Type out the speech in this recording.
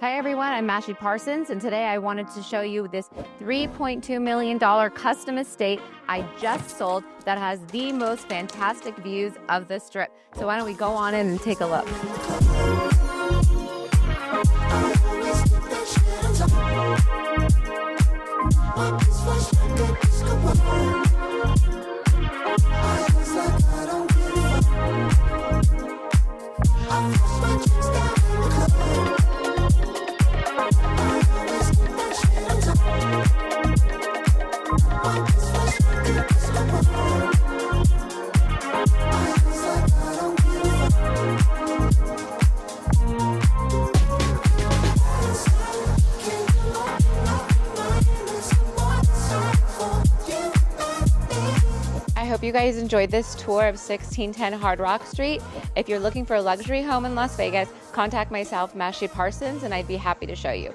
Hi everyone, I'm Mahsheed Parsons, and today I wanted to show you this $3.2 million custom estate I just sold that has the most fantastic views of the Strip. So why don't we go on in and take a look. I hope you guys enjoyed this tour of 1610 Hardrock Street. If you're looking for a luxury home in Las Vegas, contact myself, Mahsheed Parsons, and I'd be happy to show you.